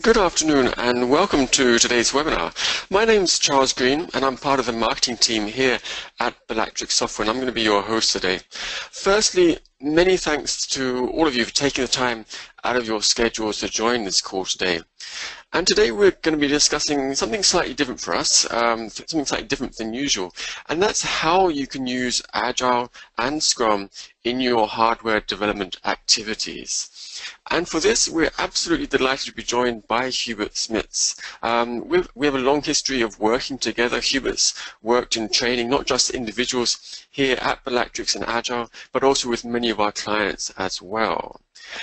Good afternoon and welcome to today's webinar. My name's Charles Green and I'm part of the marketing team here at Belatrix Software, and I'm going to be your host today. Firstly, many thanks to all of you for taking the time out of your schedules to join this call today. And today we're going to be discussing something slightly different for us, something slightly different than usual, and that's how you can use Agile and Scrum in your hardware development activities. And for this, we're absolutely delighted to be joined by Hubert Smits. We have a long history of working together. Hubert's worked in training not just individuals here at Belatrix and Agile, but also with many of our clients as well.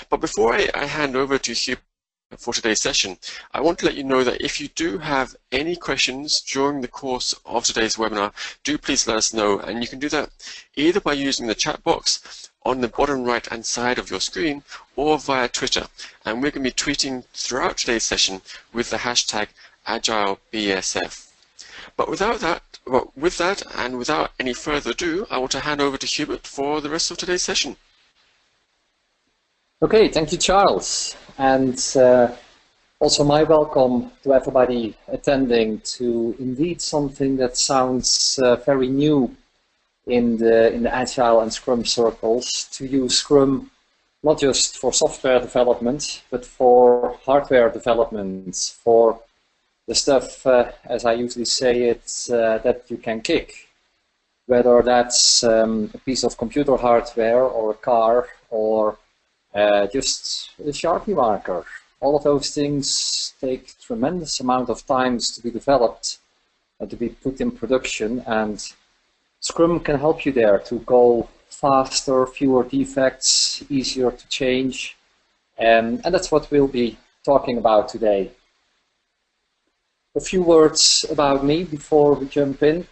But before I hand over to Hubert for today's session, I want to let you know that if you do have any questions during the course of today's webinar, do please let us know, and you can do that either by using the chat box on the bottom right hand side of your screen or via Twitter, and we're going to be tweeting throughout today's session with the hashtag AgileBSF. But with that and without any further ado, I want to hand over to Hubert for the rest of today's session. Okay, thank you, Charles, and also my welcome to everybody attending to indeed something that sounds very new in the Agile and Scrum circles, to use Scrum not just for software development, but for hardware development, for the stuff, as I usually say it, that you can kick. Whether that's a piece of computer hardware or a car or just a Sharpie marker. All of those things take tremendous amount of time to be developed and to be put in production, and Scrum can help you there to go faster, fewer defects, easier to change, and that's what we'll be talking about today. A few words about me before we jump in.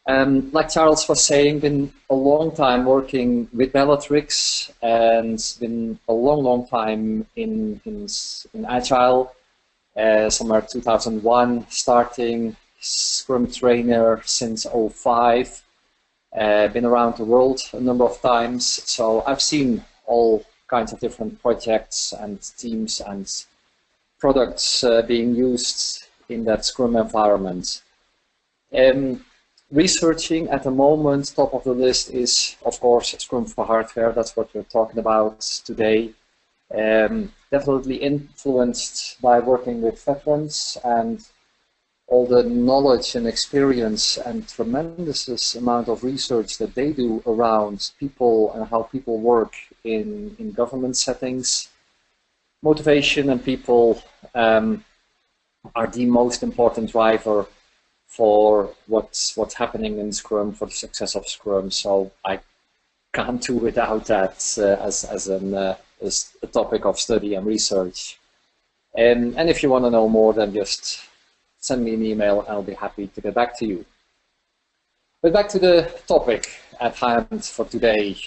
Like Charles was saying, been a long time working with Belatrix and been a long time in Agile, somewhere 2001, starting Scrum trainer since 2005. Been around the world a number of times, so I've seen all kinds of different projects and teams and products being used in that Scrum environment. Researching at the moment, top of the list is, of course, Scrum for hardware. That's what we're talking about today. Definitely influenced by working with veterans and all the knowledge and experience and tremendous amount of research that they do around people and how people work in government settings. Motivation and people are the most important driver for what's happening in Scrum, for the success of Scrum. So I can't do without that as a topic of study and research. And if you want to know more, then just send me an email and I'll be happy to get back to you. But back to the topic at hand for today.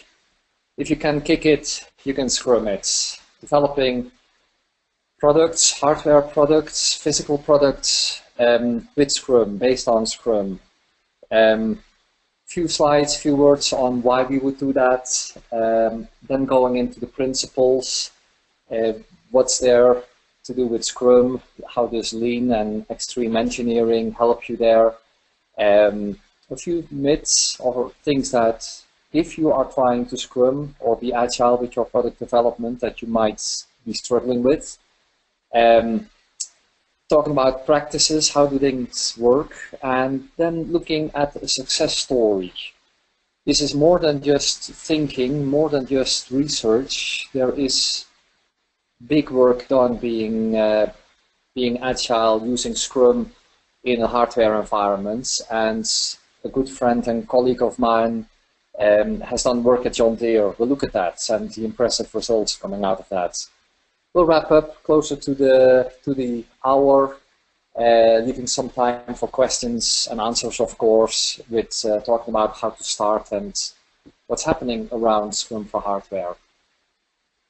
If you can kick it, you can Scrum it. Developing products, hardware products, physical products, with Scrum, based on Scrum. Few slides, few words on why we would do that, then going into the principles, what's there to do with Scrum, how does lean and extreme engineering help you there, a few myths or things that if you are trying to Scrum or be Agile with your product development that you might be struggling with. Talking about practices, how do things work, and then looking at a success story. This is more than just thinking, more than just research. There is big work done being Agile, using Scrum in a hardware environment, and a good friend and colleague of mine has done work at John Deere. We'll look at that and the impressive results coming out of that. We'll wrap up closer to the hour, leaving some time for questions and answers, of course, with talking about how to start and what's happening around Scrum for hardware.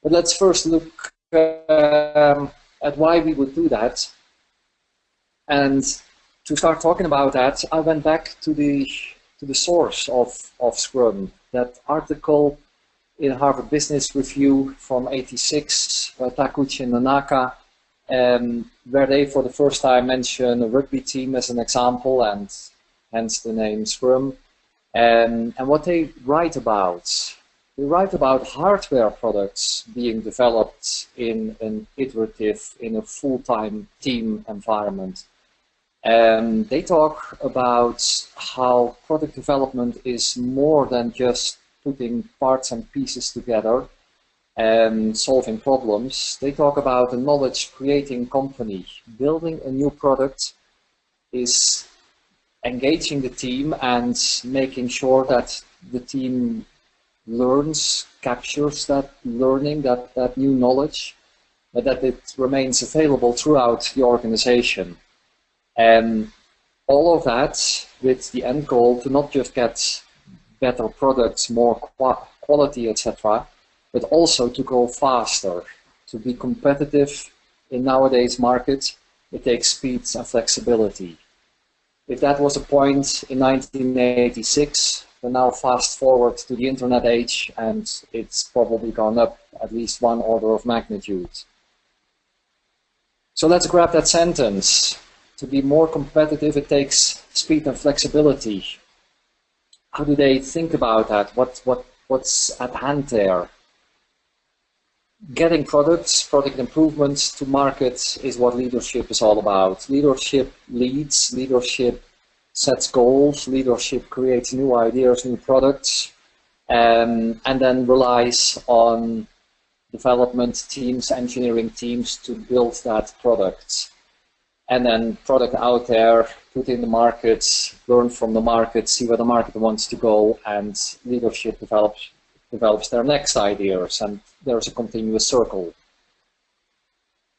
But let's first look at why we would do that. And to start talking about that, I went back to the source of Scrum, that article in Harvard Business Review from '86 by Takuchi and Nanaka, where they for the first time mention a rugby team as an example, and hence the name Scrum. And what they write about hardware products being developed in an iterative, in a full-time team environment. They talk about how product development is more than just putting parts and pieces together and solving problems. They talk about a knowledge-creating company. Building a new product is engaging the team and making sure that the team learns, captures that learning, that new knowledge, but that it remains available throughout the organization. And all of that with the end goal to not just get better products, more quality, etc., but also to go faster, to be competitive in nowadays market. It takes speed and flexibility. If that was a point in 1986, we're now fast forward to the internet age, and it's probably gone up at least one order of magnitude. So let's grab that sentence. To be more competitive, it takes speed and flexibility. How do they think about that? What's at hand there? Getting product improvements to market is what leadership is all about. Leadership leads, leadership sets goals, leadership creates new ideas, new products, and then relies on development teams, engineering teams to build that product. And then product out there, put in the market, learn from the market, see where the market wants to go, and leadership develops their next ideas, and there's a continuous circle.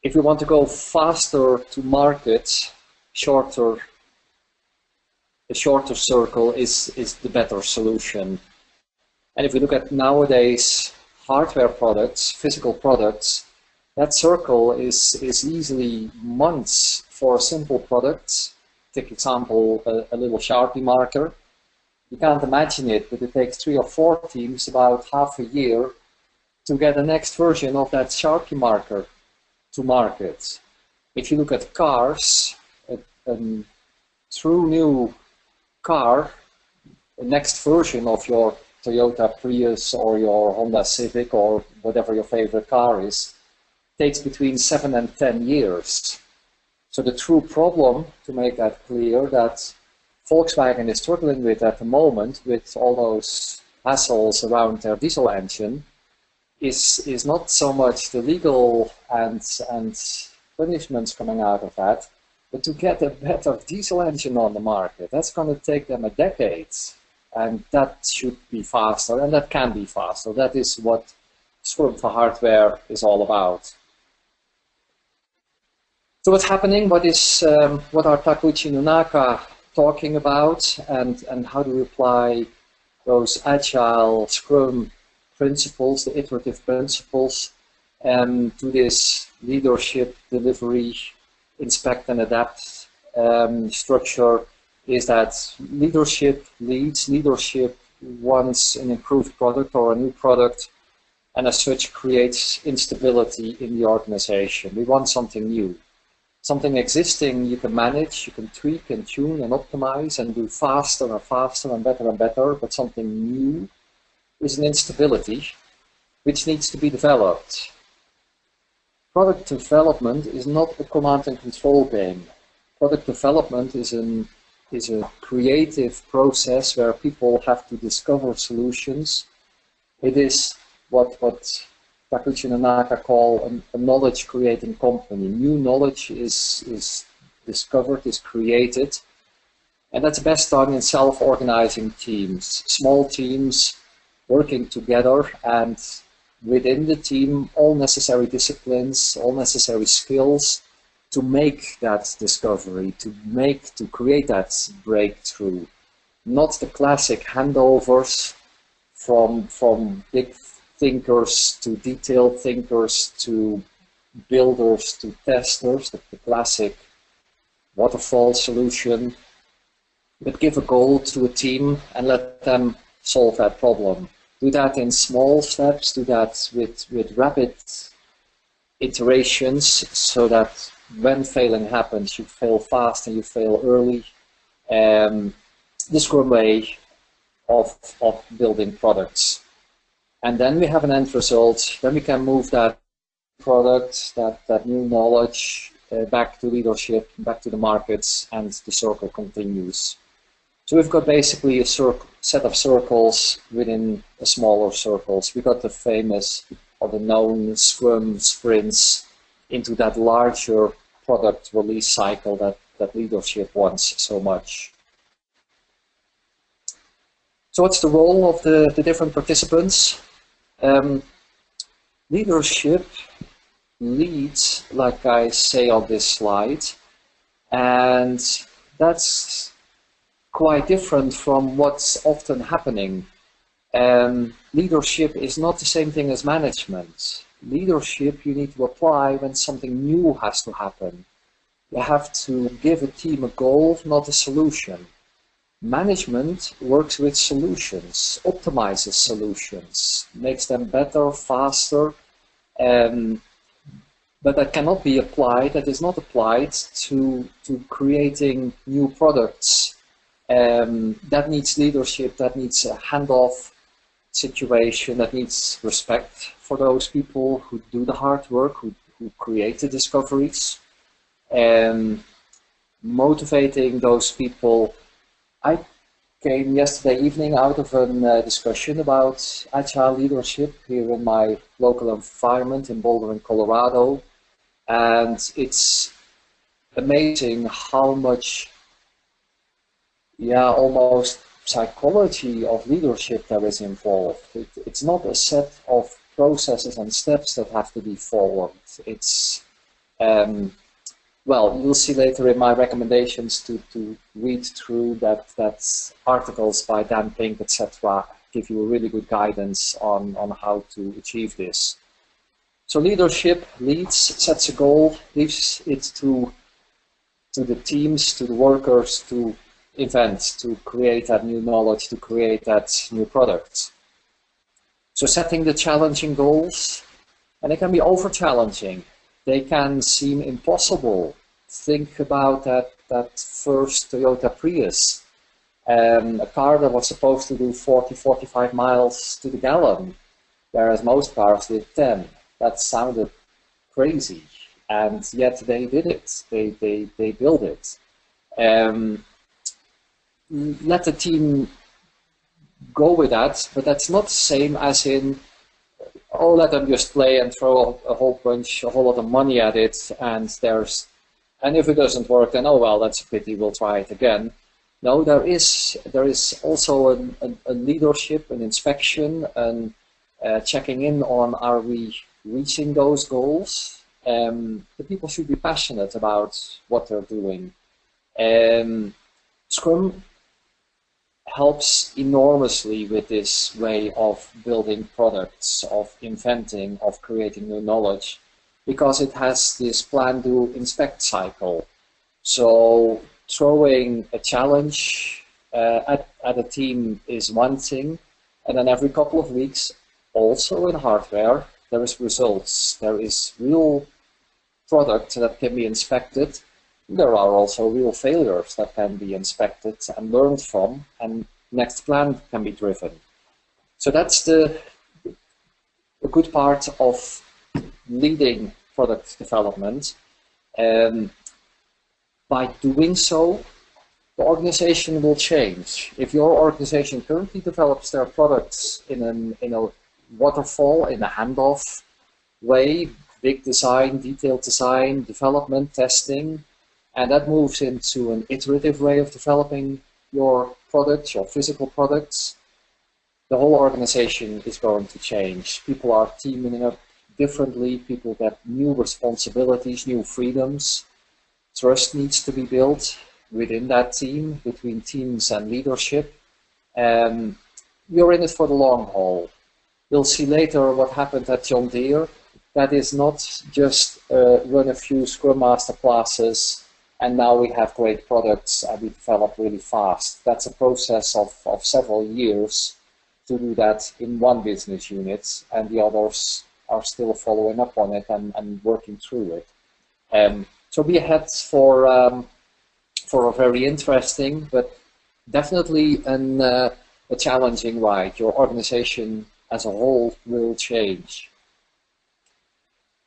If you want to go faster to market, a shorter circle is the better solution. And if we look at nowadays hardware products, physical products, that circle is easily months for a simple product. Take example, a little Sharpie marker. You can't imagine it, but it takes 3 or 4 teams about half a year to get the next version of that Sharpie marker to market. If you look at cars, a true new car, the next version of your Toyota Prius or your Honda Civic or whatever your favorite car is, takes between 7 and 10 years. So the true problem, to make that clear, that Volkswagen is struggling with at the moment, with all those hassles around their diesel engine, is not so much the legal and punishments coming out of that, but to get a better diesel engine on the market. That's going to take them a decade, and that should be faster, and that can be faster. That is what Scrum for hardware is all about. So what's happening? What are Takuchi Nonaka talking about, and how do we apply those Agile Scrum principles, the iterative principles, to this leadership, delivery, inspect and adapt structure? Is that leadership leads, leadership wants an improved product or a new product, and as such creates instability in the organization. We want something new. Something existing you can manage, you can tweak and tune and optimize and do faster and faster and better, but something new is an instability which needs to be developed. Product development is not a command and control game. Product development is a creative process where people have to discover solutions. It is what Takuchi Nonaka call a knowledge-creating company. New knowledge is discovered, is created, and that's best done in self-organizing teams. Small teams working together, and within the team, all necessary disciplines, all necessary skills to make that discovery, to create that breakthrough. Not the classic handovers from big thinkers to detailed thinkers to builders to testers, the classic waterfall solution, but give a goal to a team and let them solve that problem. Do that in small steps, do that with rapid iterations so that when failing happens, you fail fast and you fail early. The Scrum way of building products. And then we have an end result. Then we can move that product, that new knowledge back to leadership, back to the markets, and the circle continues. So we've got basically a set of circles within a smaller circles. We got the famous or the known Scrum sprints into that larger product release cycle that leadership wants so much. So what's the role of the different participants? Leadership leads, like I say on this slide, and that's quite different from what's often happening. Leadership is not the same thing as management. Leadership you need to apply when something new has to happen. You have to give a team a goal, not a solution. Management works with solutions, optimizes solutions, makes them better, faster, but that cannot be applied, that is not applied to creating new products. That needs leadership, that needs a handoff situation, that needs respect for those people who do the hard work, who create the discoveries, and motivating those people. I came yesterday evening out of a discussion about Agile leadership here in my local environment in Boulder in Colorado, and it's amazing how much, almost psychology of leadership there is involved. It's not a set of processes and steps that have to be followed. It's well, you'll see later in my recommendations to read through that articles by Dan Pink, etc., give you a really good guidance on how to achieve this. So leadership leads, sets a goal, leaves it to the teams, to the workers to invent, to create that new knowledge, to create that new product. So setting the challenging goals, and they can be over-challenging. They can seem impossible. Think about that first Toyota Prius, a car that was supposed to do 40-45 miles to the gallon, whereas most cars did 10. That sounded crazy, and yet they did it. They built it. Let the team go with that, but that's not the same as in, oh, let them just play and throw a whole lot of money at it, and if it doesn't work, then oh well, that's a pity, we'll try it again. No, there is also a leadership, an inspection, and checking in on, are we reaching those goals? The people should be passionate about what they're doing. Scrum helps enormously with this way of building products, of inventing, of creating new knowledge, because it has this plan, do, inspect cycle. So throwing a challenge at a team is one thing, and then every couple of weeks, also in hardware, there is results. There is real product that can be inspected. There are also real failures that can be inspected and learned from, and next plan can be driven. So that's the good part of leading product development. By doing so, the organization will change. If your organization currently develops their products in a waterfall, in a handoff way, big design, detailed design, development, testing, and that moves into an iterative way of developing your products, your physical products, the whole organization is going to change. People are teaming up differently, people get new responsibilities, new freedoms. Trust needs to be built within that team, between teams and leadership. You're in it for the long haul. You'll see later what happened at John Deere. That is not just run a few Scrum Master classes and now we have great products and we develop really fast. That's a process of several years to do that in one business unit, and the others are still following up on it and working through it. So be ahead for a very interesting, but definitely a challenging ride. Your organization as a whole will change.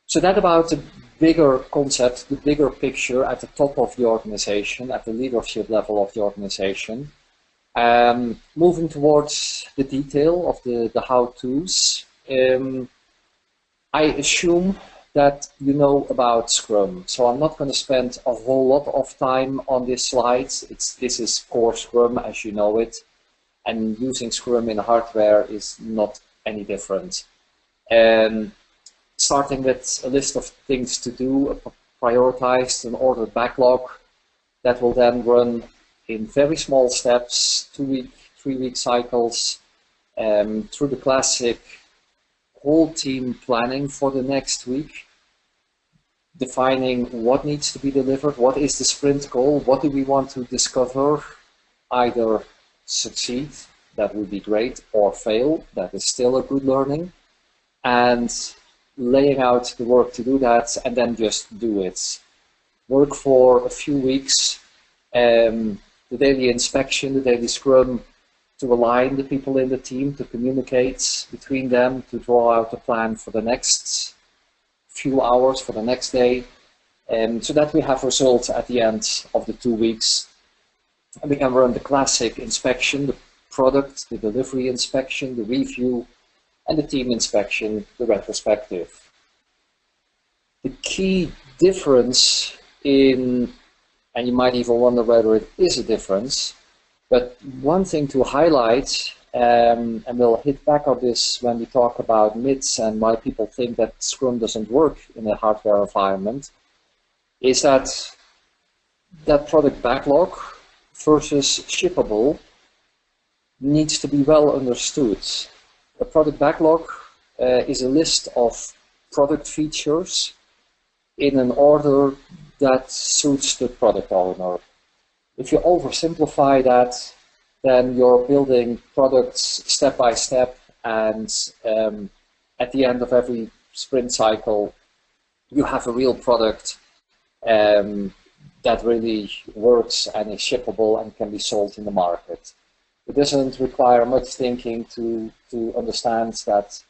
So that about the bigger concept, the bigger picture at the top of the organization, at the leadership level of the organization. Moving towards the detail of the how-tos, I assume that you know about Scrum. So I'm not going to spend a whole lot of time on this slide. This is core Scrum as you know it, and using Scrum in hardware is not any different. Starting with a list of things to do, a prioritized and ordered backlog that will then run in very small steps, 2-week, 3-week cycles, through the classic whole team planning for the next week, defining what needs to be delivered, what is the sprint goal, what do we want to discover, either succeed, that would be great, or fail, that is still a good learning, and laying out the work to do that, and then just do it. Work for a few weeks, the daily inspection, the daily scrum, to align the people in the team, to communicate between them, to draw out a plan for the next few hours, for the next day, so that we have results at the end of the 2 weeks. And we can run the classic inspection, the product, the delivery inspection, the review, and the team inspection, the retrospective. The key difference in, and you might even wonder whether it is a difference, but one thing to highlight, and we'll hit back on this when we talk about myths and why people think that Scrum doesn't work in a hardware environment, is that product backlog versus shippable needs to be well understood. A product backlog is a list of product features in an order that suits the product owner. If you oversimplify that, then you're building products step by step, and at the end of every sprint cycle, you have a real product that really works and is shippable and can be sold in the market. It doesn't require much thinking to understand that,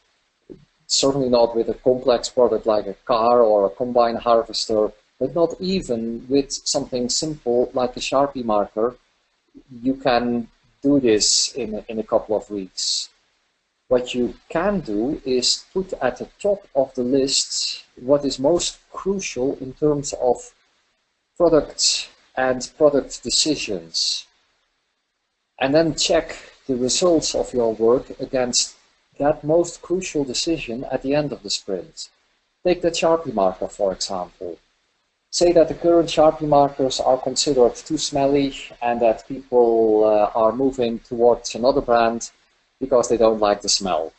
certainly not with a complex product like a car or a combine harvester, but not even with something simple like a Sharpie marker, you can do this in a couple of weeks. What you can do is put at the top of the list what is most crucial in terms of product and product decisions, and then check the results of your work against that most crucial decision at the end of the sprint. Take that Sharpie marker, for example. Say that the current Sharpie markers are considered too smelly and that people are moving towards another brand because they don't like the smell.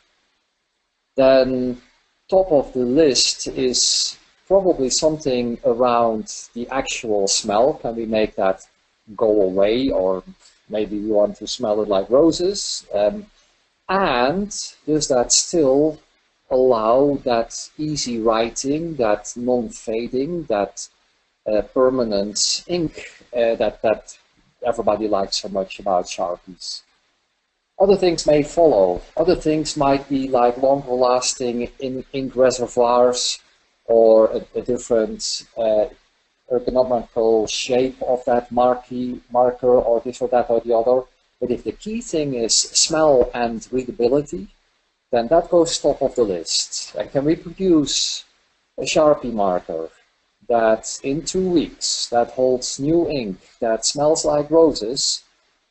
Then top of the list is probably something around the actual smell. Can we make that go away, or maybe we want to smell it like roses? And does that still allow that easy writing, that non-fading, that permanent ink that everybody likes so much about Sharpies? Other things may follow. Other things might be like longer lasting ink reservoirs, or a different ergonomical shape of that marker, or this or that or the other. But if the key thing is smell and readability, then that goes top of the list. And can we produce a Sharpie marker that in 2 weeks, that holds new ink, that smells like roses,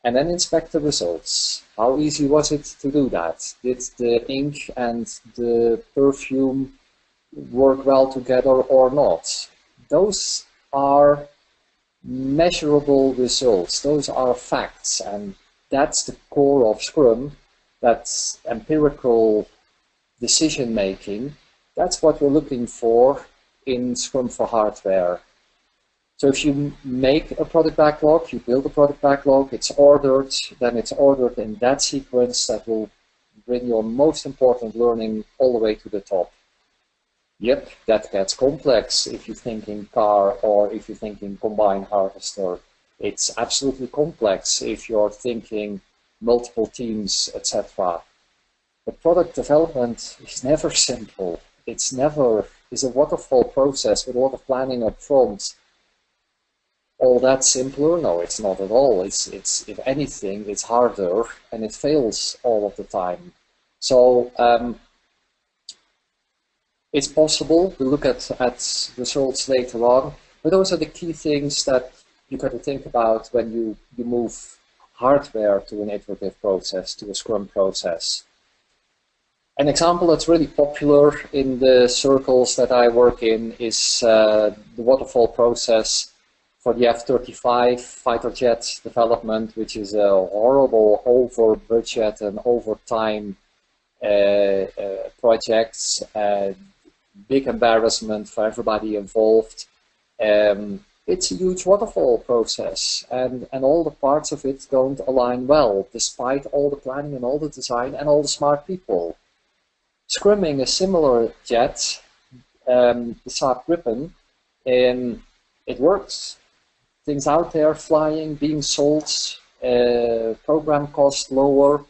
and then inspect the results? How easy was it to do that? Did the ink and the perfume work well together or not? Those are measurable results. Those are facts, and that's the core of Scrum. That's empirical decision making. That's what we're looking for in Scrum for hardware. So if you make a product backlog, you build a product backlog, it's ordered, then it's ordered in that sequence that will bring your most important learning all the way to the top. Yep, that gets complex if you're thinking car or if you're thinking combine harvester. It's absolutely complex if you're thinking multiple teams, etc. But product development is never simple. It's a waterfall process with a lot of planning up front. All that simpler? No, it's not at all. It's if anything, it's harder and it fails all of the time. So it's possible. We'll look at results later on, but those are the key things that you got to think about when you move hardware to an iterative process, to a Scrum process. An example that's really popular in the circles that I work in is the Waterfall process for the F-35 fighter jet development, which is a horrible over-budget and over-time project. Big embarrassment for everybody involved. It's a huge waterfall process, and all the parts of it don't align well, despite all the planning and all the design and all the smart people. Scrumming a similar jet, the Saab Gripen, it works. Things out there flying, being sold, program cost lower,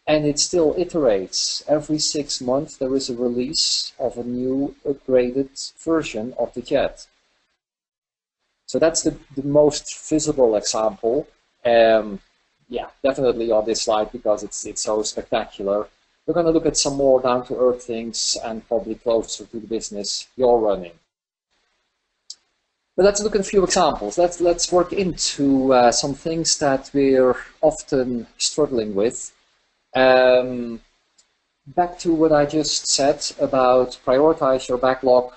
and it still iterates. Every 6 months there is a release of a new upgraded version of the jet. So that's the most visible example. Yeah, definitely on this slide because it's so spectacular. We're going to look at some more down-to-earth things and probably closer to the business you're running. But let's look at a few examples. Let's work into some things that we're often struggling with. Back to what I just said about prioritize your backlog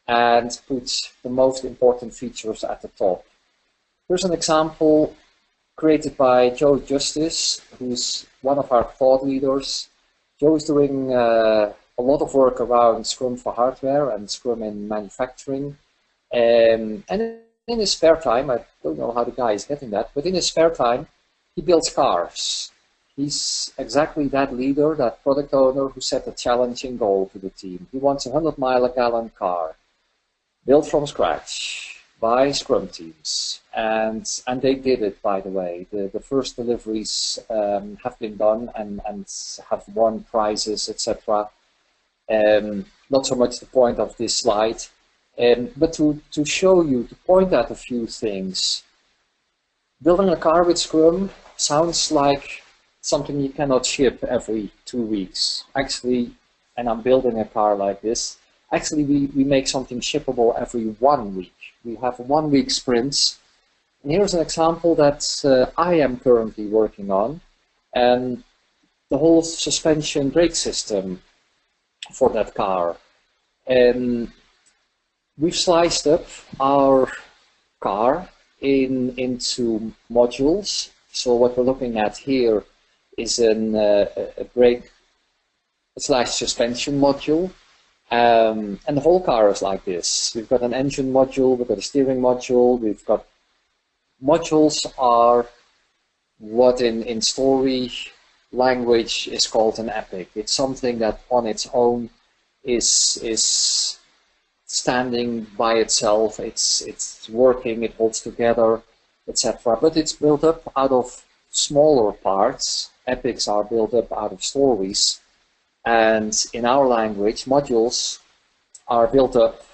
and put the most important features at the top. Here's an example created by Joe Justice, who's one of our thought leaders. Joe is doing a lot of work around Scrum for hardware and Scrum in manufacturing. And in his spare time, I don't know how the guy is getting that, but in his spare time, he builds cars. He's exactly that leader, that product owner who set a challenging goal to the team. He wants a 100-mile-a-gallon car, built from scratch by Scrum teams. And they did it, by the way. The first deliveries have been done and have won prizes, etc. Not so much the point of this slide. But to show you, to point at a few things. Building a car with Scrum sounds like something you cannot ship every 2 weeks. Actually, and I'm building a car like this, actually we make something shippable every 1 week. We have 1 week sprints. And here's an example that I am currently working on. And the whole suspension brake system for that car. We've sliced up our car into modules. So what we're looking at here is a brake / suspension module. And the whole car is like this. We've got an engine module, we've got a steering module, we've got modules are what in story language is called an epic. It's something that on its own is standing by itself, it's working, it holds together, etc. But it's built up out of smaller parts. Epics are built up out of stories. And in our language, modules are built up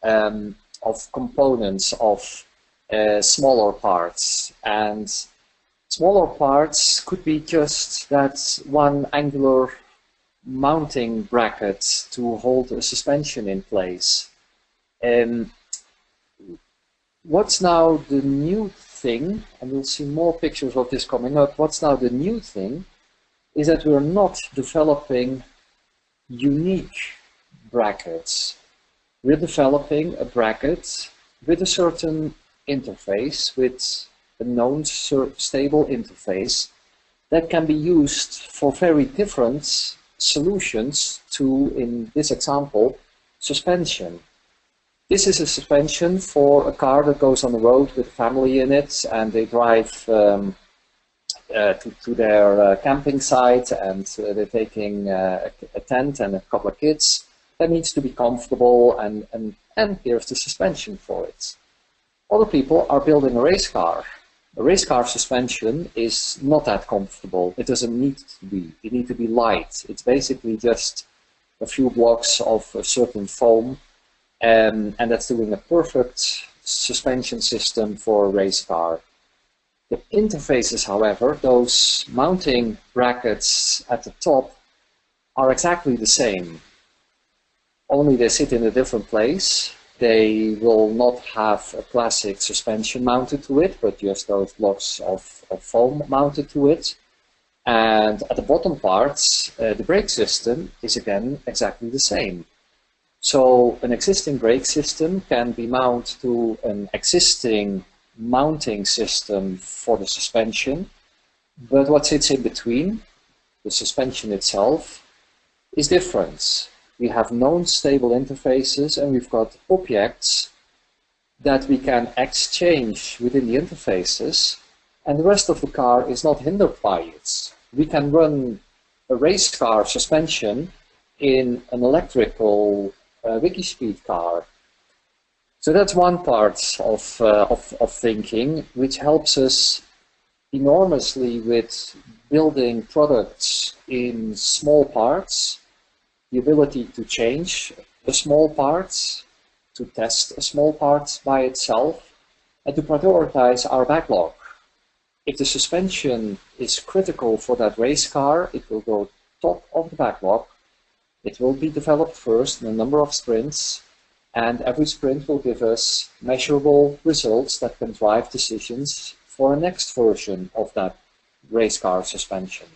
of components of smaller parts. And smaller parts could be just that one angular mounting bracket to hold a suspension in place. What's now the new thing, and we'll see more pictures of this coming up, what's now the new thing is that we're not developing unique brackets. We're developing a bracket with a certain interface, with a known stable interface that can be used for very different solutions to, in this example, suspension. This is a suspension for a car that goes on the road with a family in it, and they drive to their camping site, and they're taking a tent and a couple of kids. that needs to be comfortable, and here's the suspension for it. Other people are building a race car. A race car suspension is not that comfortable. It doesn't need to be. It needs to be light. It's basically just a few blocks of a certain foam, and that's doing a perfect suspension system for a race car. The interfaces, however, those mounting brackets at the top, are exactly the same. Only they sit in a different place. They will not have a classic suspension mounted to it, but just those blocks of foam mounted to it. And at the bottom parts, the brake system is again exactly the same. So an existing brake system can be mounted to an existing mounting system for the suspension, but what sits in between, the suspension itself, is different. We have known stable interfaces, and we've got objects that we can exchange within the interfaces, and the rest of the car is not hindered by it. We can run a race car suspension in an electrical wiki-speed car. So that's one part of thinking, which helps us enormously with building products in small parts, the ability to change a small part, to test a small part by itself, and to prioritize our backlog. If the suspension is critical for that race car, it will go top of the backlog. It will be developed first in a number of sprints, and every sprint will give us measurable results that can drive decisions for a next version of that race car suspension.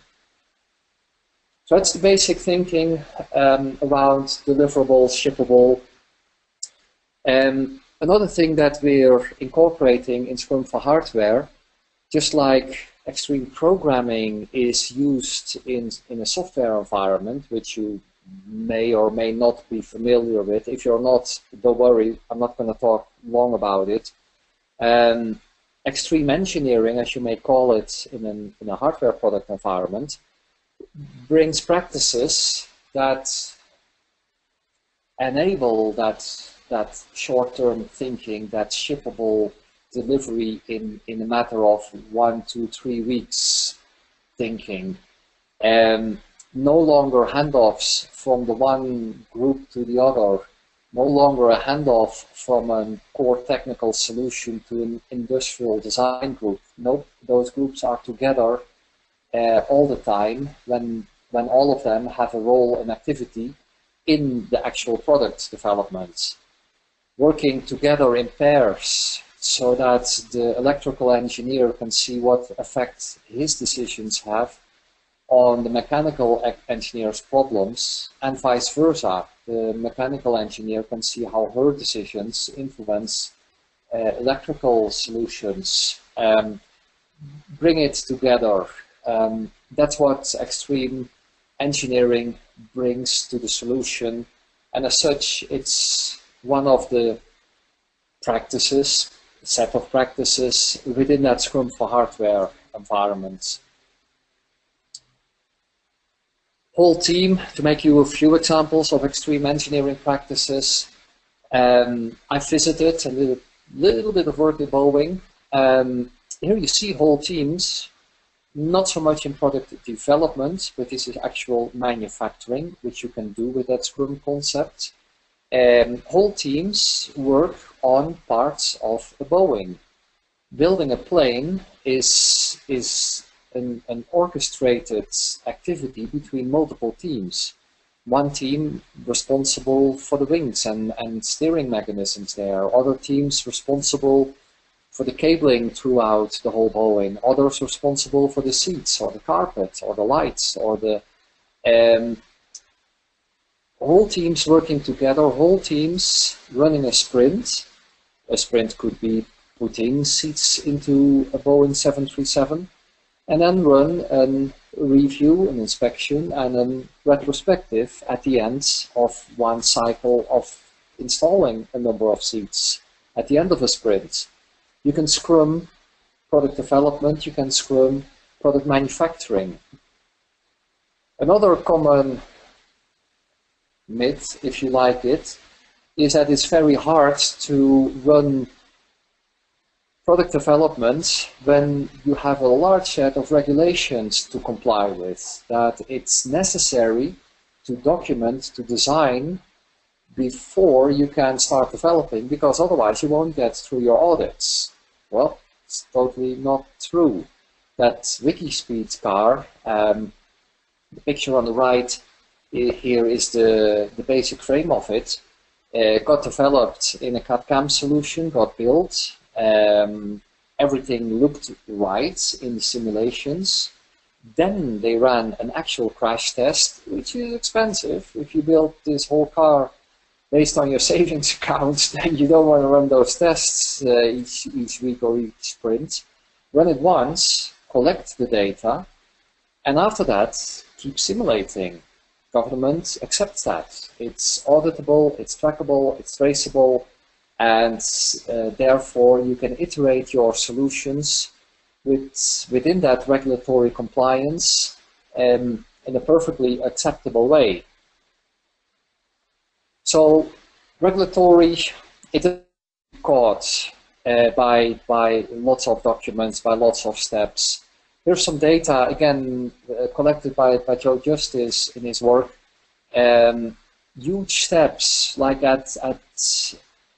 So that's the basic thinking around deliverables, shippable. Another thing that we're incorporating in Scrum for hardware, just like extreme programming is used in a software environment, which you may or may not be familiar with. If you're not, don't worry, I'm not going to talk long about it. Extreme engineering, as you may call it in a hardware product environment, brings practices that enable that short-term thinking, that shippable delivery in a matter of 1, 2, 3 weeks thinking. No longer handoffs from the one group to the other, no longer a handoff from a core technical solution to an industrial design group. Nope, those groups are together all the time when all of them have a role and activity in the actual product development. Working together in pairs so that the electrical engineer can see what effect his decisions have on the mechanical engineer's problems, and vice versa. The mechanical engineer can see how her decisions influence electrical solutions. Bring it together. That's what extreme engineering brings to the solution, and as such, it's one of the practices, set of practices within that Scrum for hardware environment. Whole team, to make you a few examples of extreme engineering practices. I visited and did a little bit of work with Boeing. Here you see whole teams, not so much in product development, but this is actual manufacturing, which you can do with that Scrum concept. Whole teams work on parts of a Boeing. Building a plane is an orchestrated activity between multiple teams. One team responsible for the wings and steering mechanisms there, other teams responsible for the cabling throughout the whole Boeing, others responsible for the seats or the carpet or the lights or the whole teams working together, whole teams running a sprint. A sprint could be putting seats into a Boeing 737, and then run a review, an inspection, and a retrospective at the end of one cycle of installing a number of seats at the end of a sprint. You can Scrum product development, you can Scrum product manufacturing. Another common myth, if you like it, is that it's very hard to run product development when you have a large set of regulations to comply with, that it's necessary to document, to design before you can start developing, because otherwise you won't get through your audits. Well, it's totally not true. That Wikispeed car, the picture on the right here is the basic frame of it. Got developed in a CAD/CAM solution, got built. Everything looked right in the simulations. Then they ran an actual crash test, which is expensive. If you build this whole car based on your savings account, then you don't want to run those tests each week or each sprint. Run it once, collect the data, and after that, keep simulating. Government accepts that. It's auditable, it's trackable, it's traceable, and therefore you can iterate your solutions within that regulatory compliance in a perfectly acceptable way. So regulatory, it is caught by lots of documents, by lots of steps. Here's some data, again, collected by Joe Justice in his work. Huge steps, like at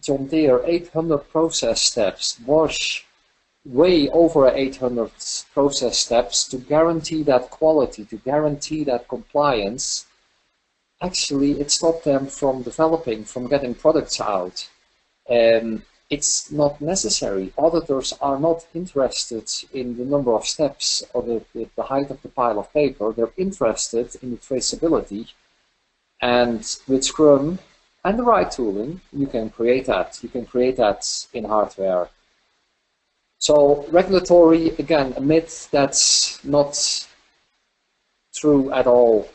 John Deere, 800 process steps. Bosch, way over 800 process steps to guarantee that quality, to guarantee that compliance. Actually, it stopped them from developing, from getting products out. It's not necessary. Auditors are not interested in the number of steps or the height of the pile of paper. They're interested in the traceability. And with Scrum and the right tooling, you can create that. You can create that in hardware. So regulatory, again, a myth that's not true at all.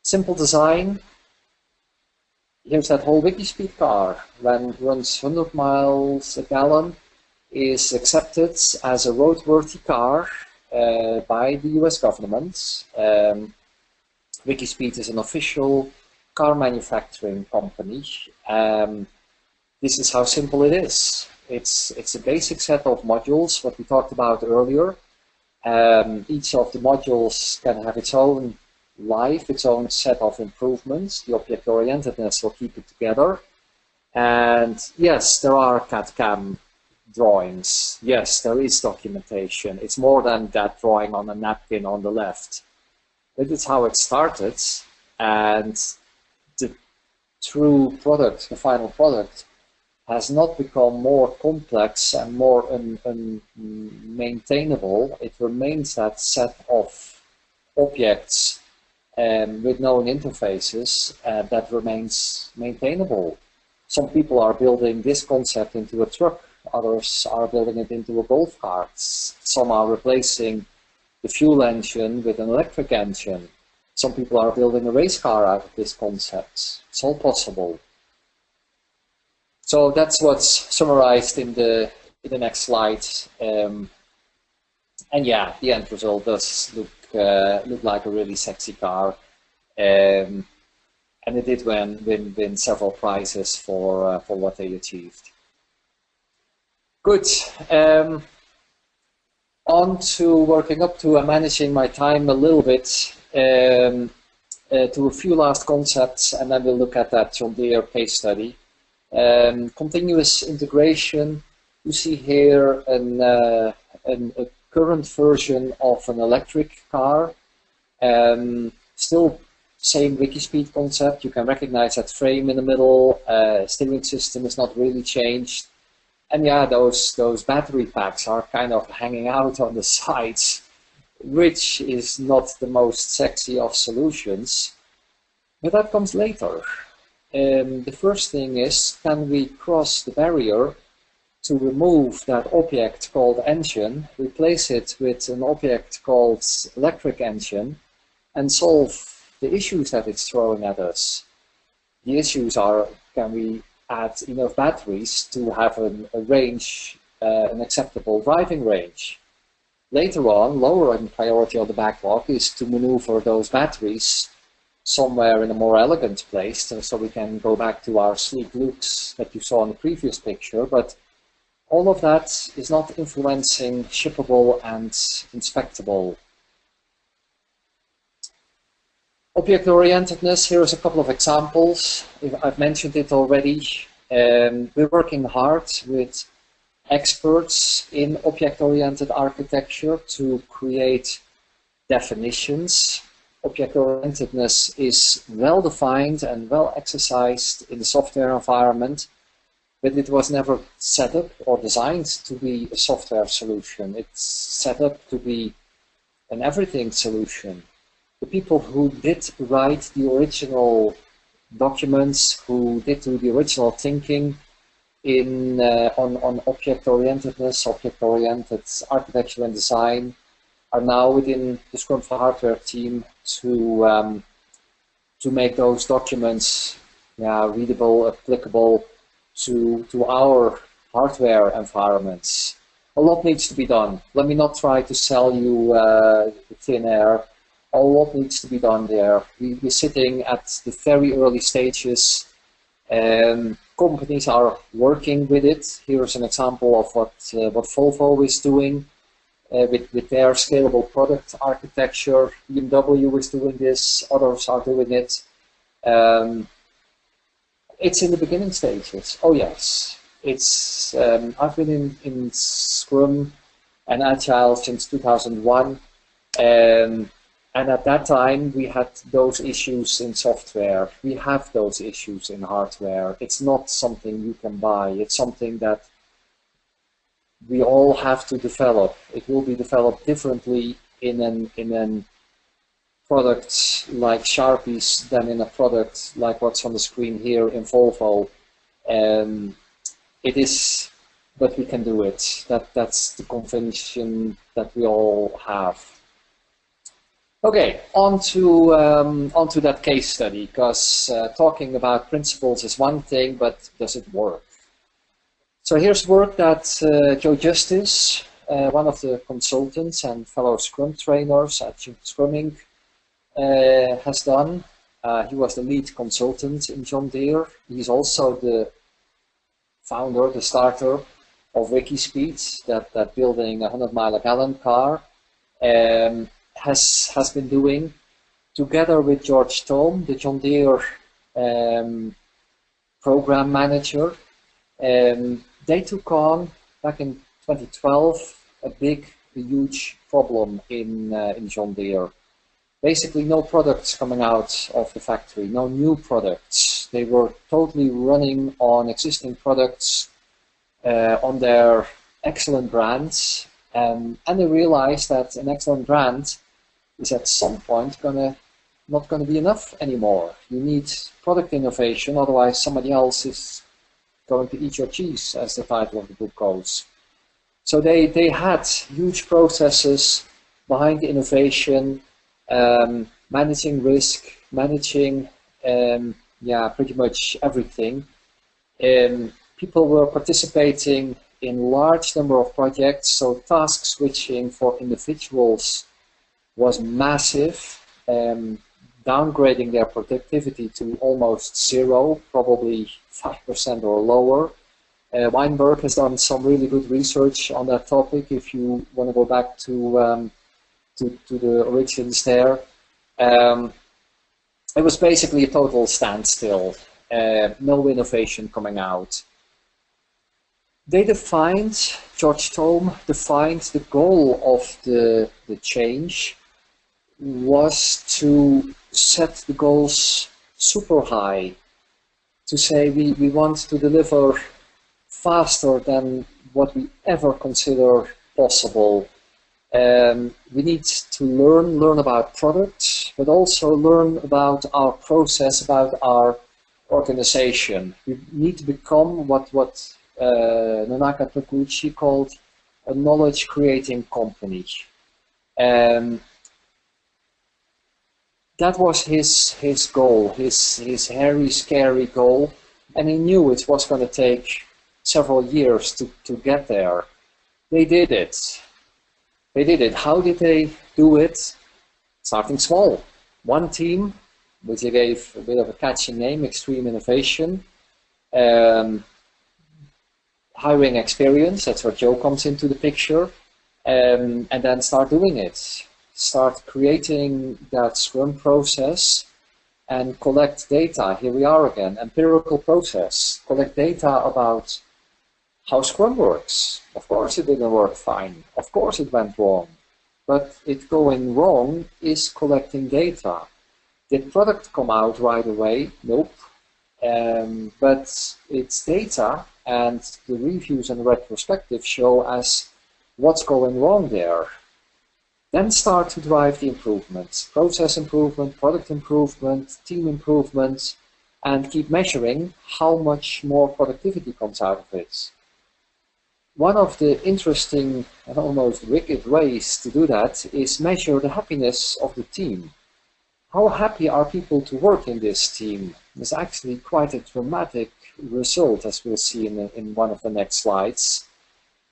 Simple design. Here's that whole Wikispeed car. When runs 100 miles a gallon, is accepted as a roadworthy car by the US government. Wikispeed is an official car manufacturing company. This is how simple it is. It's a basic set of modules, what we talked about earlier. Each of the modules can have its own life, its own set of improvements. The object-orientedness will keep it together. And yes, there are CAD/CAM drawings. Yes, there is documentation. It's more than that drawing on a napkin on the left. But it's how it started. And the true product, the final product, has not become more complex and more unmaintainable. It remains that set of objects with known interfaces that remains maintainable. Some people are building this concept into a truck, others are building it into a golf cart. Some are replacing the fuel engine with an electric engine. Some people are building a race car out of this concept. It's all possible. So that's what's summarized in the next slide. And yeah, the end result does look like a really sexy car, and it did win several prizes for what they achieved. Good. On to working up to and managing my time a little bit to a few last concepts, and then we'll look at that John Deere case study. Continuous integration. You see here a current version of an electric car. Still same Wikispeed concept. You can recognize that frame in the middle. Steering system is not really changed. And yeah, those battery packs are kind of hanging out on the sides, which is not the most sexy of solutions. But that comes later. The first thing is, can we cross the barrier to remove that object called engine, replace it with an object called electric engine, and solve the issues that it's throwing at us? The issues are, can we add enough batteries to have a range, an acceptable driving range? Later on, lower in priority on the backlog is to maneuver those batteries somewhere in a more elegant place, so we can go back to our sleek looks that you saw in the previous picture, but all of that is not influencing shippable and inspectable. Object-orientedness, here is a couple of examples. I've mentioned it already. We're working hard with experts in object-oriented architecture to create definitions. Object-orientedness is well defined and well exercised in the software environment, but it was never set up or designed to be a software solution. It's set up to be an everything solution. The people who did write the original documents, who did do the original thinking on object-orientedness, object-oriented architecture and design, are now within the Scrum for Hardware team to make those documents readable, applicable to our hardware environments. A lot needs to be done. Let me not try to sell you thin air. A lot needs to be done there. We're sitting at the very early stages. Companies are working with it. Here's an example of what Volvo is doing with their scalable product architecture. BMW is doing this. Others are doing it. It's in the beginning stages. Oh yes, it's. I've been in Scrum and Agile since 2001. And at that time, we had those issues in software. We have those issues in hardware. It's not something you can buy. It's something that we all have to develop. It will be developed differently in an product like Sharpies than in a product like what's on the screen here in Volvo. It is, but we can do it. That's the convention that we all have. Okay, on to that case study, because talking about principles is one thing, but does it work? So here's work that Joe Justice, one of the consultants and fellow Scrum trainers at Scrum Inc., has done. He was the lead consultant in John Deere. He's also the founder, the starter of Wikispeed, that building a 100-mile-a-gallon car. Has been doing, together with George Thome, the John Deere program manager. They took on, back in 2012, a huge problem in John Deere. Basically no products coming out of the factory, no new products. They were totally running on existing products, on their excellent brands, and they realized that an excellent brand is at some point not gonna be enough anymore. You need product innovation, otherwise somebody else is going to eat your cheese, as the title of the book goes. So they had huge processes behind the innovation, managing risk, managing pretty much everything. People were participating in large number of projects, so task switching for individuals was massive, downgrading their productivity to almost zero, probably 5% or lower. Weinberg has done some really good research on that topic. If you want to go back to the origins there, it was basically a total standstill, no innovation coming out. They defined, George Thome defined the goal of the change was to set the goals super high, to say we want to deliver faster than what we ever consider possible. We need to learn about products, but also learn about our process, about our organization. We need to become what Nonaka Takuchi called a knowledge-creating company. That was his goal, his hairy, scary goal, and he knew it was going to take several years to get there. They did it. They did it. How did they do it? Starting small. One team, which I gave a bit of a catchy name, Extreme Innovation. Hiring experience, that's where Joe comes into the picture. And then start doing it. Start creating that Scrum process and collect data. Here we are again, empirical process. Collect data about how Scrum works. Of course it didn't work fine. Of course it went wrong. But it going wrong is collecting data. Did product come out right away? Nope. But it's data, and the reviews and retrospective show us what's going wrong there. Then start to drive the improvements. Process improvement, product improvement, team improvement, and keep measuring how much more productivity comes out of it. One of the interesting and almost wicked ways to do that is measure the happiness of the team. How happy are people to work in this team? There's actually quite a dramatic result, as we'll see in one of the next slides.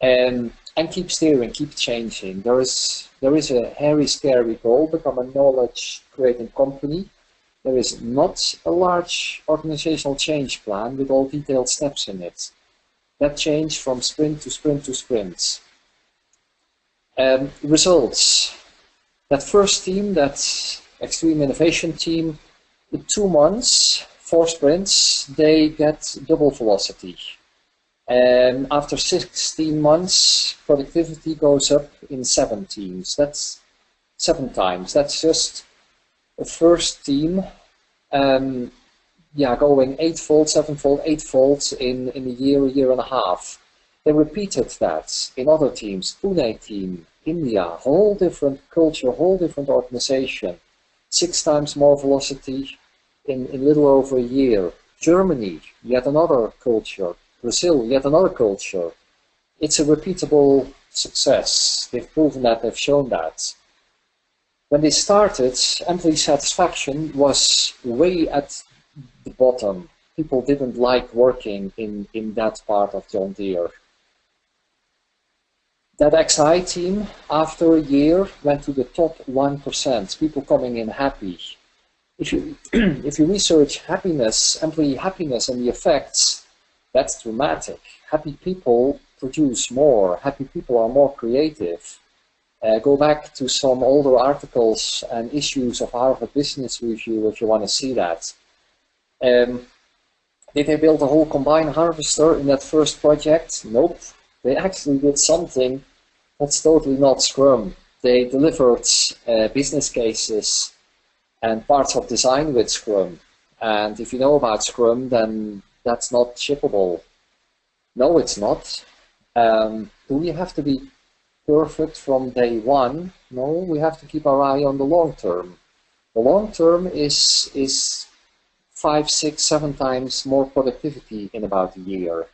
And keep steering, keep changing. There is a hairy, scary goal, become a knowledge-creating company. There is not a large organizational change plan with all detailed steps in it. That change from sprint to sprint to sprint. Results. That first team, that Extreme Innovation team, in 2 months, 4 sprints, they get double velocity. And after 16 months, productivity goes up in 7 teams. That's 7 times. That's just a first team, going 8-fold, 7-fold, 8-fold in a year and a half. They repeated that in other teams. Pune team, India, whole different culture, whole different organization. 6 times more velocity in little over a year. Germany, yet another culture. Brazil, yet another culture. It's a repeatable success. They've proven that, they've shown that. When they started, employee satisfaction was way at the bottom. People didn't like working in that part of John Deere. That XI team, after a year, went to the top 1%, people coming in happy. If you research happiness, employee happiness and the effects, that's dramatic. Happy people produce more. Happy people are more creative. Go back to some older articles and issues of Harvard Business Review if you want to see that. Did they build a whole combine harvester in that first project? Nope. They actually did something that's totally not Scrum. They delivered business cases and parts of design with Scrum. And if you know about Scrum, then that's not shippable. No, it's not. Do we have to be perfect from day one? No, we have to keep our eye on the long term. The long term is 5, 6, 7 times more productivity in about a year.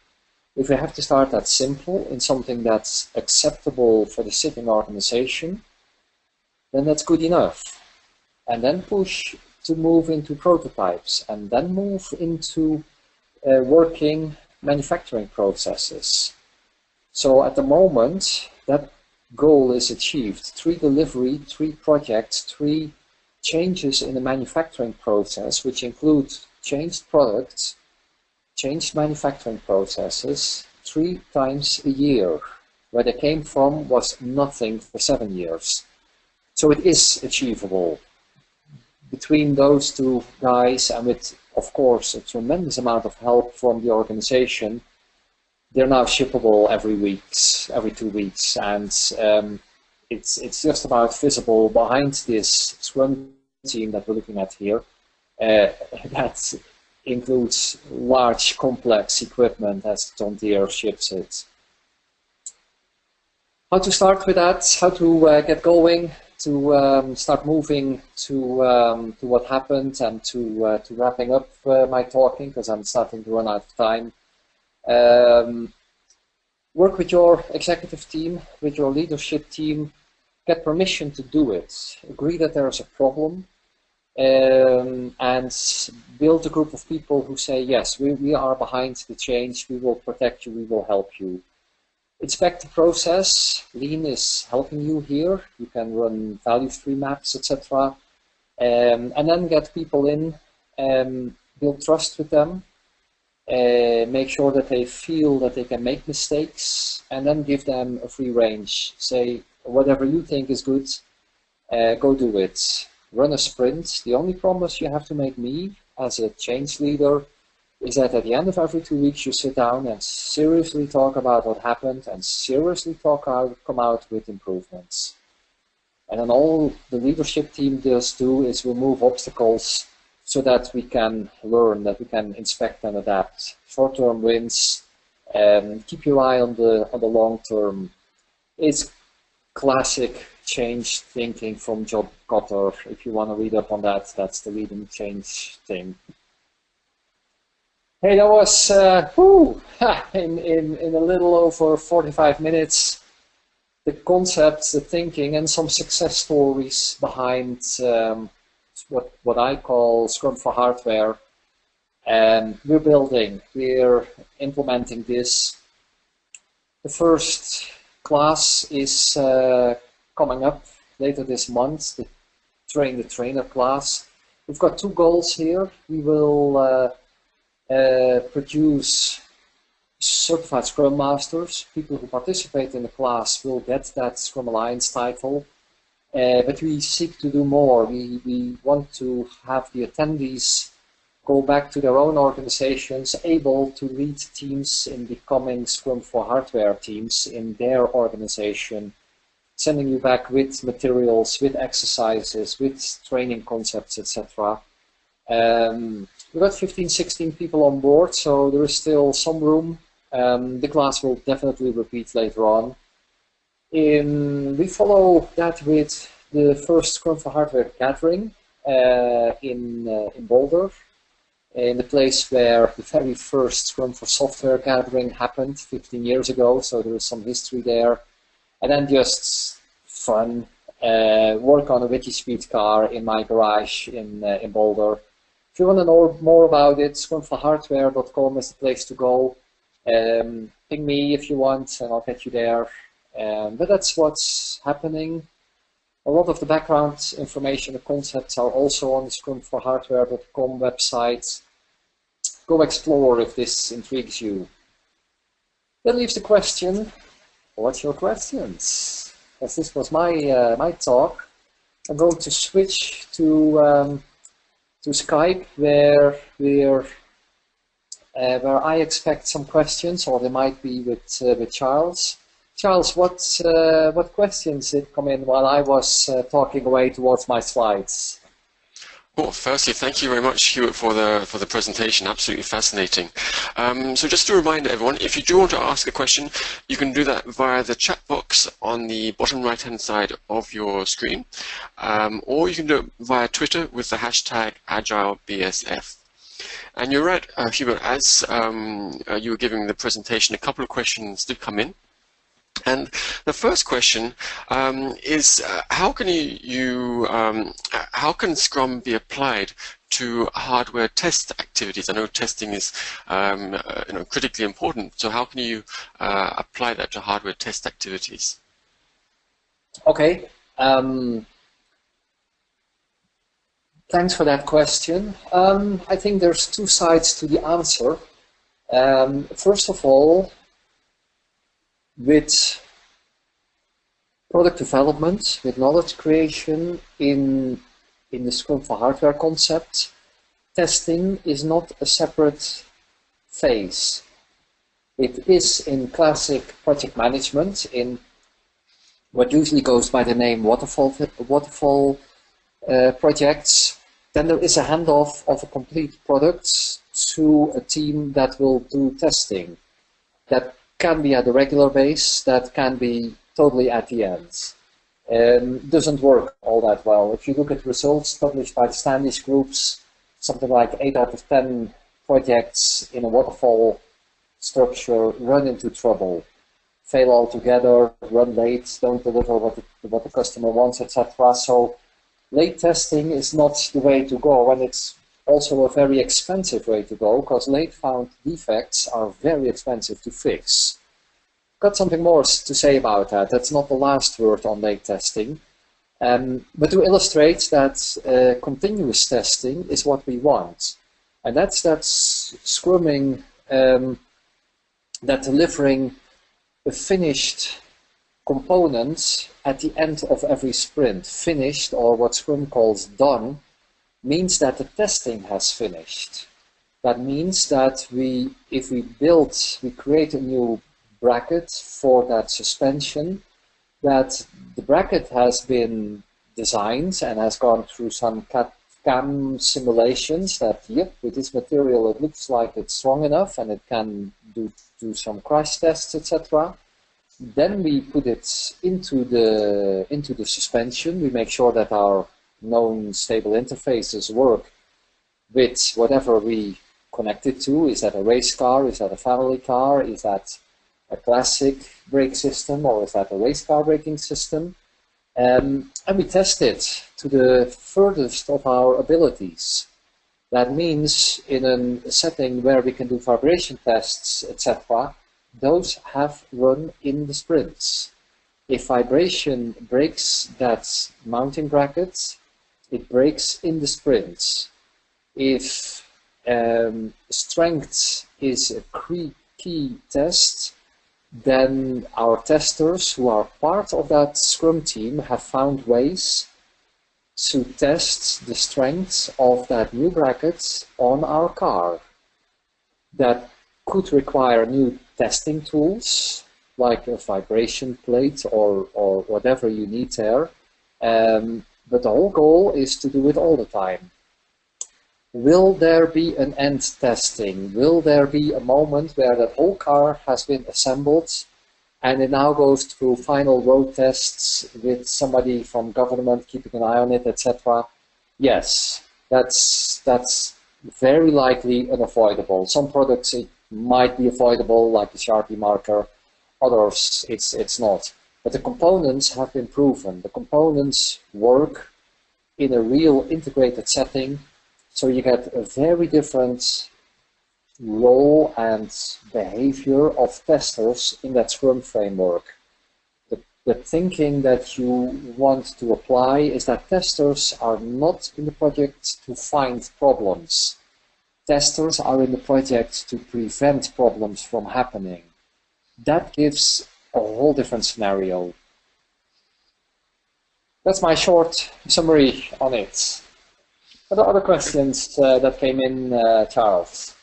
If we have to start that simple in something that's acceptable for the sitting organization, then that's good enough. And then push to move into prototypes, and then move into working manufacturing processes. So at the moment, that goal is achieved. 3 delivery, 3 projects, 3 changes in the manufacturing process, which include changed products, changed manufacturing processes 3 times a year. Where they came from was nothing for 7 years. So it is achievable. Between those 2 guys, and with, of course, a tremendous amount of help from the organization, they're now shippable every 2 weeks, and it's just about visible behind this Scrum team that we're looking at here. That includes large, complex equipment as John Deere ships it. How to start with that? How to get going? To start moving to what happened, and to wrapping up my talking, because I'm starting to run out of time. Work with your executive team, with your leadership team, get permission to do it. Agree that there is a problem, and build a group of people who say, yes, we are behind the change, we will protect you, we will help you. Inspect the process. Lean is helping you here. You can run value stream maps, etc. and then get people in, build trust with them, make sure that they feel that they can make mistakes, and then give them a free range. Say, whatever you think is good, go do it. Run a sprint. The only promise you have to make me as a change leader is that at the end of every 2 weeks you sit down and seriously talk about what happened and seriously come out with improvements. And then all the leadership team does do is remove obstacles so that we can learn, that we can inspect and adapt. Short-term wins, keep your eye on the long term. It's classic change thinking from John Kotter. If you want to read up on that, that's the leading change thing. Hey, that was in a little over 45 minutes, the concepts, the thinking, and some success stories behind what I call Scrum for hardware. And we're implementing this. The first class is coming up later this month, the Train the Trainer class. We've got 2 goals here. We will produce certified Scrum Masters. People who participate in the class will get that Scrum Alliance title. But we seek to do more. We want to have the attendees go back to their own organizations, able to lead teams in becoming Scrum for hardware teams in their organization, sending you back with materials, with exercises, with training concepts, etc. We've got 15, 16 people on board, so there is still some room. The class will definitely repeat later on. We follow that with the first Scrum for hardware gathering in Boulder, in the place where the very first Scrum for software gathering happened 15 years ago, so there is some history there. And then just fun, work on a wiki speed car in my garage in Boulder. If you want to know more about it, scrumforhardware.com is the place to go. Ping me if you want, and I'll get you there. But that's what's happening. A lot of the background information, the concepts are also on the scrumforhardware.com website. Go explore if this intrigues you. That leaves the question, what's your questions? As this was my talk, I'm going to switch to Skype, where I expect some questions, or they might be with Charles. Charles, what questions did come in while I was talking away towards my slides? Well, firstly, thank you very much, Hubert, for the presentation. Absolutely fascinating. So just to remind everyone, if you do want to ask a question, you can do that via the chat box on the bottom right-hand side of your screen, or you can do it via Twitter with the hashtag AgileBSF. And you're right, Hubert, as you were giving the presentation, a couple of questions did come in. And the first question is, how can how can Scrum be applied to hardware test activities? I know testing is critically important. So how can you apply that to hardware test activities? Okay. Thanks for that question. I think there's 2 sides to the answer. First of all, with product development, with knowledge creation in the Scrum for hardware concept, testing is not a separate phase. It is in classic project management, in what usually goes by the name Waterfall projects. Then there is a handoff of a complete product to a team that will do testing. That can be at a regular base, that can be totally at the end. Doesn't work all that well. If you look at results published by the standish groups, something like 8 out of 10 projects in a waterfall structure run into trouble, fail altogether, run late, don't deliver what the customer wants, etc. So late testing is not the way to go, and it's also a very expensive way to go, because late found defects are very expensive to fix. Got something more to say about that. That's not the last word on late testing. But to illustrate that continuous testing is what we want. And that's scrumming, that delivering a finished component at the end of every sprint. Finished, or what Scrum calls done, means that the testing has finished. That means that if we create a new bracket for that suspension, that the bracket has been designed and has gone through some CAM simulations that, yep, with this material it looks like it's strong enough and it can do some crash tests, etc. Then we put it into the suspension. We make sure that our known stable interfaces work with whatever we connect it to. Is that a race car? Is that a family car? Is that a classic brake system, or is that a race car braking system? And we test it to the furthest of our abilities. That means in a setting where we can do vibration tests, etc., those have run in the sprints. If vibration breaks that mounting bracket, it breaks in the sprints. If strength is a key test, then our testers who are part of that Scrum team have found ways to test the strength of that new bracket on our car. That could require new testing tools, like a vibration plate or whatever you need there. But the whole goal is to do it all the time. Will there be an end testing? Will there be a moment where that whole car has been assembled and it now goes through final road tests with somebody from government keeping an eye on it, etc.? Yes, that's very likely unavoidable. Some products it might be avoidable, like the Sharpie marker. Others it's not. But the components have been proven. The components work in a real integrated setting. So you get a very different role and behavior of testers in that Scrum framework. The thinking that you want to apply is that testers are not in the project to find problems. Testers are in the project to prevent problems from happening. That gives a whole different scenario. That's my short summary on it. Are there other questions that came in, Charles?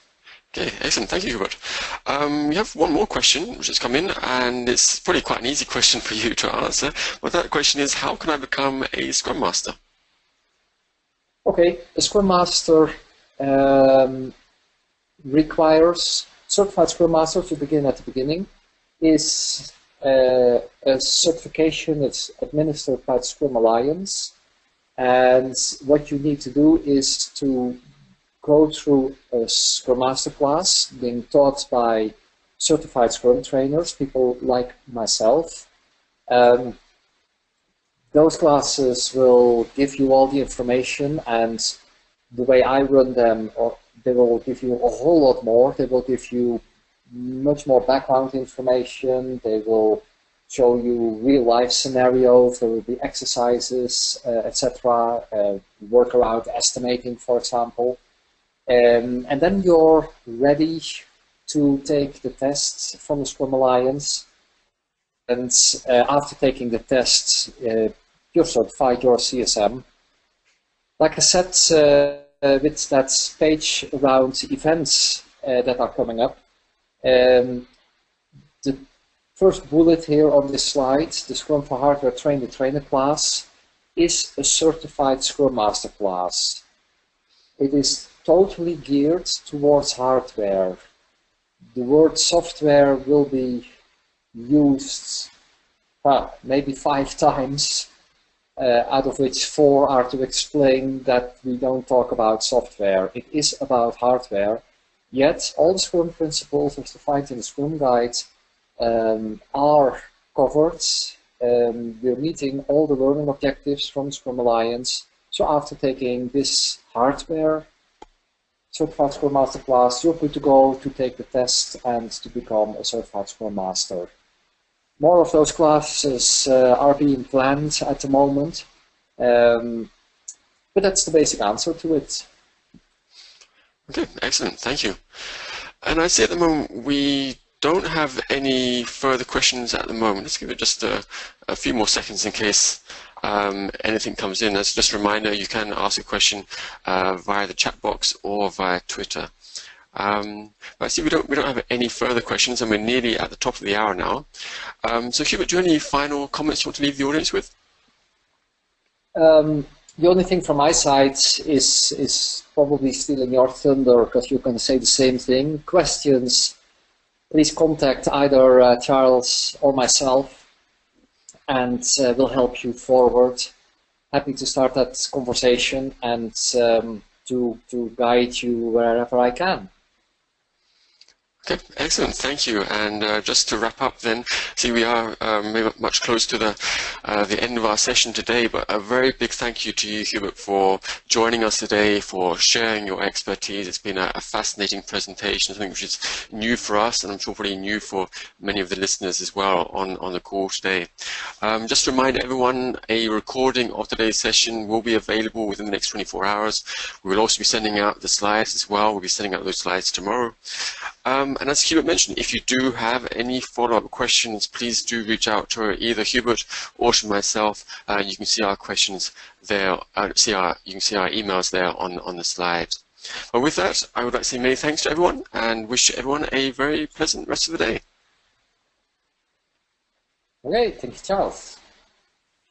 Okay, excellent. Thank you, Hubert. We have one more question which has come in, and it's probably quite an easy question for you to answer. But that question is, how can I become a Scrum Master? Okay, a Scrum Master requires, certified Scrum Master to begin at the beginning, is a certification. It's administered by the Scrum Alliance. And what you need to do is to go through a Scrum Master class being taught by certified Scrum trainers, people like myself. Those classes will give you all the information, and the way I run them, they will give you a whole lot more. They will give you much more background information. They will show you real-life scenarios. There will be exercises, etc. Work around estimating, for example. And then you're ready to take the tests from the Scrum Alliance. And after taking the tests, you're certified, you're CSM. Like I said, with that page around events that are coming up, the first bullet here on this slide, the Scrum for Hardware Train the Trainer class, is a certified Scrum Master class. It is totally geared towards hardware. The word software will be used maybe 5 times, out of which 4 are to explain that we don't talk about software. It is about hardware, yet all the Scrum principles as defined in the Scrum Guide are covered. We're meeting all the learning objectives from Scrum Alliance. So after taking this hardware certified Scrum Master class, you're good to go to take the test and to become a certified Scrum Master. More of those classes are being planned at the moment. But that's the basic answer to it. Okay, excellent, thank you. And I see at the moment we don't have any further questions at the moment. Let's give it just a few more seconds in case anything comes in. As just a reminder, you can ask a question via the chat box or via Twitter. But I see we don't have any further questions, and we're nearly at the top of the hour now. So Hubert, do you have any final comments you want to leave the audience with? The only thing from my side is probably stealing your thunder, because you can say the same thing. Questions, please contact either Charles or myself, and we'll help you forward. Happy to start that conversation and to guide you wherever I can. Okay, excellent, thank you. And just to wrap up then, see we are much close to the end of our session today, but a very big thank you to you, Hubert, for joining us today, for sharing your expertise. It's been a fascinating presentation, something which is new for us, and I'm sure probably new for many of the listeners as well on the call today. Just to remind everyone, a recording of today's session will be available within the next 24 hours. We will also be sending out the slides as well. We'll be sending out those slides tomorrow. And as Hubert mentioned, if you do have any follow-up questions, please do reach out to either Hubert or to myself. You can see our questions there. You can see our emails there on the slide. But with that, I would like to say many thanks to everyone and wish everyone a very pleasant rest of the day. Okay, thank you, Charles.